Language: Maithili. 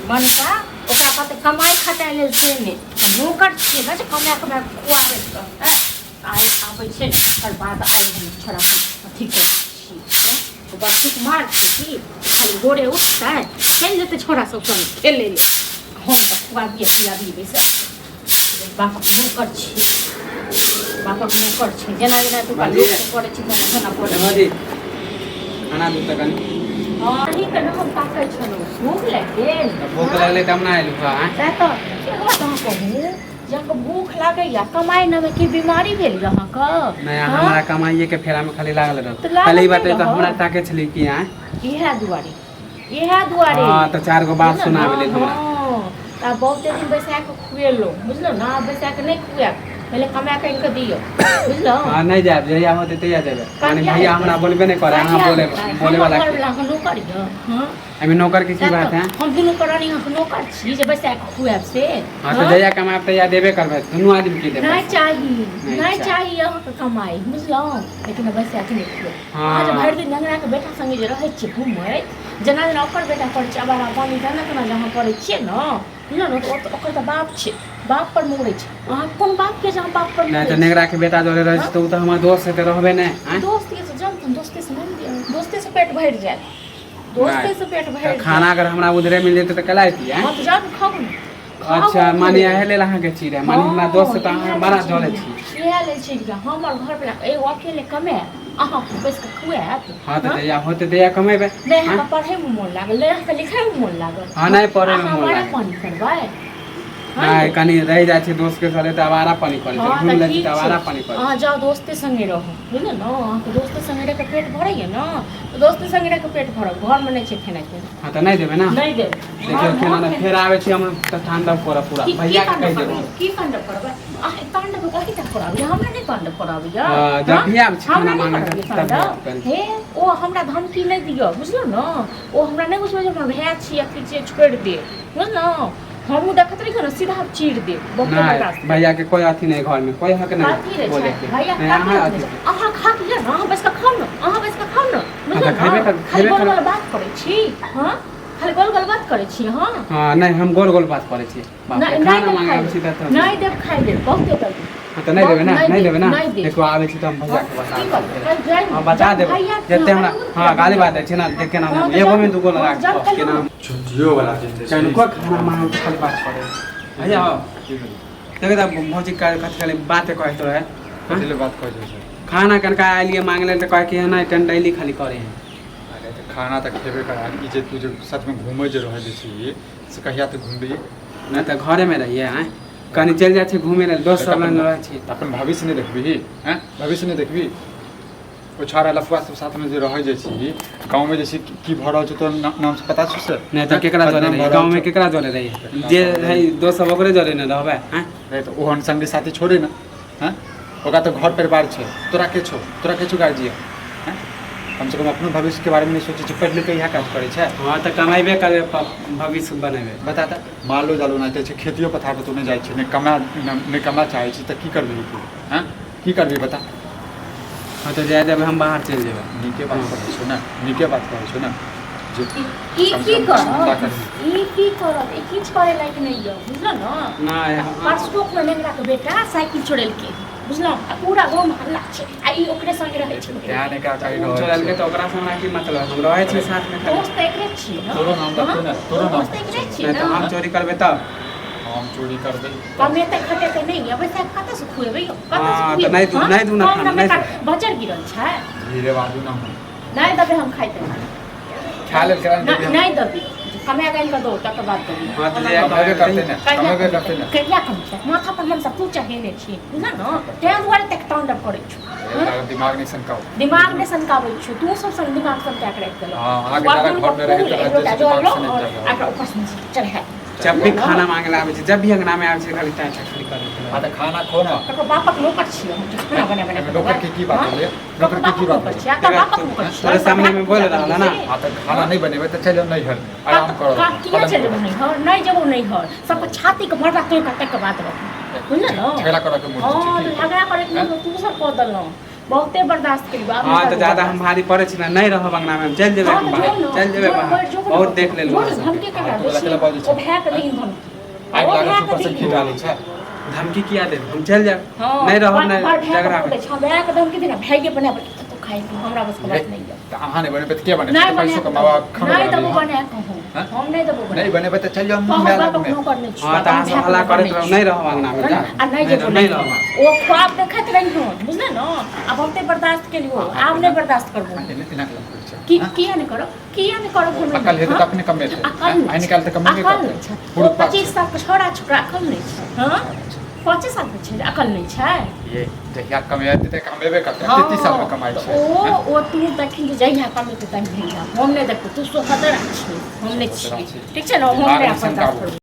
बनका ओकरा कहते कमाई खटाइ लेल से ने नौकर छियै ना जे कमाय कमाय खुआबै त आइ आबै छै ओकर बाद आइ हम छोड़ा अथी करै छी ओकर ठीक मार छी खाली गोरे उठतै चलि जेतै छोड़ा सब संग खेलै ले हम त खुआबिए पियाबिए बैसे बापक नौकर छी बापक नौकर छी जेना जेना तू लोक करै छी तेना करै खाना दू तक हाँ ठीक है ना हम ताकै छलो भूख लागल भूख लगले त हम ना आइलु हां त की बात हम कहू जब भूख लागैया कमाई न में की बीमारी भेल यहाँ का नहीं हमरा कमाइए के फेरा में खाली लागल रह पहले ही बात तो हमरा ताके छली कि हां इहा दुआरे हां तो चार गो बात सुनाबे ले हमरा त बहुते दिन बैसा के खुएलो बुझलो ना बैसा के नहीं खुआ पहले कमा के इनके दियो बुझलो हां नहीं जाब जहिया होते तहिया देबे माने भैया हमरा बोलबे नहीं करे हां बोले वाला नौकर हां अभी नौकर की बात है हम दुनु करानी हम नौकर छी जे बैसा के खुआब से हां तो जहिया कमाब तहिया देबे करबे दुनु आदमी के देबे नहीं चाहिए यहाँ के कमाई बुझलो लेकिन बैसा के नहीं खुए आज भर दिन नंगरा के बेटा संगे जे रहै छी घुमै जना जना ओकर बेटा पर चाबारा पानी जाना केना जहाँ पड़ै छियै न बुझलो न तो ओकर त बाप छै बाप पर मुड़ै छै अहाँ कोन बाप के जहाँ बाप पर नहीं तो नेगरा के बेटा जोरे रहै छै तो त हमर दोस्त से त रहबे नहीं दोस्त के जन दोस्ते से नहीं दोस्ते से पेट भर जाए दोस्ते से पेट भर खाना अगर हमरा उधरे मिल जेते त कला आती है हां तो जा के खाओ अच्छा माने हेले लहा के चीरे माने हमरा दोस्त से त अहाँ बड़ा जले छी इहे ले छी हमर घर पे एगो अकेले कमे अहाँ बैस के खुआत हां तो या होते दया कमेबे नहीं हम पढ़े में मन लागल ले लिखे में मन लागल हां नहीं पढ़े में मन लागल पानी करबै नहीं कनी रह जाय छै दोस्त के साथे त आवारा पानी करे छै घूम ले त आवारा पानी करे हां जाओ दोस्ते संगे रहो बुझलो न अहाँ के दोस्ते संगे रह के पेट भरैया न तो दोस्ते संगे रह के पेट भरब घर में नहीं छै खाना के हां त नहीं देबे ना नहीं देबे देखियो खाना ना फेर आवे छी हम त ठंडा पूरा पूरा भैया के कह देबो की कांड करबै आ कांड को कथि तक कराबी हमरा नहीं कांड कराबी या जब भी आवे छी खाना मांगे तब हे ओ हमरा धमकी नहीं दियो बुझलो न ओ हमरा नहीं बुझबे जे हमरा भैया छी या फिर जे छोड़ दे बुझलो हम देखत रही ना सीधा चीर दे भैया के कोई अथी नहीं घर में कोई हक नहीं बोले के अहाँ खा के ना बस का खाओ ना अहाँ बस का खाओ ना खाली गोल गोल बात करे छी हां खाली गोल गोल बात करे छी हां हां नहीं हम गोल गोल बात करे छी खाना मांगे छी त नहीं देब खाई दे बहुत दे तो नहीं देबे ना नहीं देबे ना देखो आवे छी त हम भैया के बता देबे जते हमरा हां गाली बात है ना देख के नाम एगो में दुगो लगा के नाम छुट्टियों वाला दिन कहनु को खाना मांगे खाली बात करे भैया हो देखे त भौजी का खाली बात कहे तो है पहले बात कर दे खाना कनका आइलिए मांगले त कहे कि ना टंडैली खाली करे है अरे तो खाना त खेबे कर ई जे तू जे साथ में घूमे जे रहे छी से कहिया त घूमबी ना त घरे में रहिए हैं कनी चल जाय छी घूमे ले दोस्त सब लग रह छी अपन भविष्य नहीं देखबी हैं भविष्य नहीं देखबी ओ छारा लफुआ सब साथ में जे रह जाय छी गांव में जैसे की भ रहल छ तो नाम से पता छ से नहीं त केकरा जोरे रही गांव में केकरा जोरे रही जे है दोस्त सब ओकरे जोरे न रहबे हैं नहीं तो ओहन संगी साथी छोड़े ना हैं ओका तो घर परिवार छे तोरा के छो गार्जियन हैं कम से कम अपने भविष्य के बारे में नहीं सोचे छी पढ़ लिख के यहां काज करे छे हां त कमाइबे करे भविष्य बनेबे बता त मान लो जालो ना ते खेतियो पथार तो नहीं जाय छी ने कमा चाहे छी त की करबी तू हैं की करबी बता हां तो जाय देबे हम बाहर चल जेबे नीके बात करे छो ना नीके बात करे छो ना ई की करब ई किछ करे लायक नहीं हो बुझलो न नहीं परसों में नेगरा के बेटा साइकिल छोड़ल के बुझलो पूरा गांव में हल्ला छै आ ई ओकरे संग रहै छै यार ने का कहि रहल छोड़ल के त ओकरा संग की मतलब हम रहै छी साथ में दोस्त एकरे छी न तोरो नाम बता ना तोरो नाम एकरे छी नहीं न तो हम चोरी करबे त हम चोरी करबे कमेते खटेते नहीं अब से कत से खुएबे कत से हां तो नहीं दू ना खाना नहीं बचर गिरल छै धीरे बाजू ना नहीं दबे हम खाइते खा ले करा नहीं दबे कमे गइल का दो तक बात करी हां तो कमेबे करते ना कहिया कम छै माथा पर हम सब तू चाहेने छी बुझा न ते दुआरे तक तांडव करै छु दिमाग नहीं सनकावे छु तू सब संग दिमाग सब क्या करे देलो हां आगे जरा घर में रहे तो आका ऊपर से चल है जब भी खाना मांगे आवे छै जब भी अंगना में आवे छै खाली टाइट खाली करे हां तो खाना खो ना तो बापक नौकर छी हम खाना बने नौकर की बात है नौकर की बात है तो बापक नौकर छी तेरे सामने में बोल रहा है ना हां तो खाना नहीं बनेबे तो चलो नहीं घर आराम करो किया चलो नहीं घर नहीं जबो नहीं घर सब छाती के भरला तोड़ के बात रख बुझल न झगड़ा करे के मूड हां झगड़ा करे के तू सब कह दलो बहुते बर्दाश्त करियो हां तो ज्यादा हम भारी पड़े छी ना नहीं रहब अंगना में हम चल जेबे चल जेबे बहुत देख लेलु धमकी के ओ भै के दिन धमकी आइ लागल ऊपर से खी डालै छै धमकी किया दे हम चल जाब नहीं रहब ना झगड़ा में भै के धमकी दे ना भाईगे बने तो खाई हमरा बस के बात नहीं है त अहाँ नहीं बने पे के बने पैसो कमावा खाना नहीं तो बने हम नहीं तो बने नहीं बने पे त चल जाओ मेला में हां त अहाँ सब हल्ला करत रह नहीं रहब अंगना में आ नहीं रहब ओ ख्वाब देखत रही हो बुझले न अब हमते बर्दाश्त के लियो आब नहीं बर्दाश्त करबो की किया नहीं करो अकल है तो अपने कम में आई निकाल त कम में कर पूरा 25 साल के छोरा छोकरा अकल नहीं छै हां 25 साल के छै अकल नहीं छै ये जहिया कमेते त कमेबे करते 33 साल में कमाई छै ओ तू देखिन जे जहिया कमेते तन भेजा हम नहीं देखो तू सो खतरा छै हम नहीं छी ठीक छै न हम नहीं अपन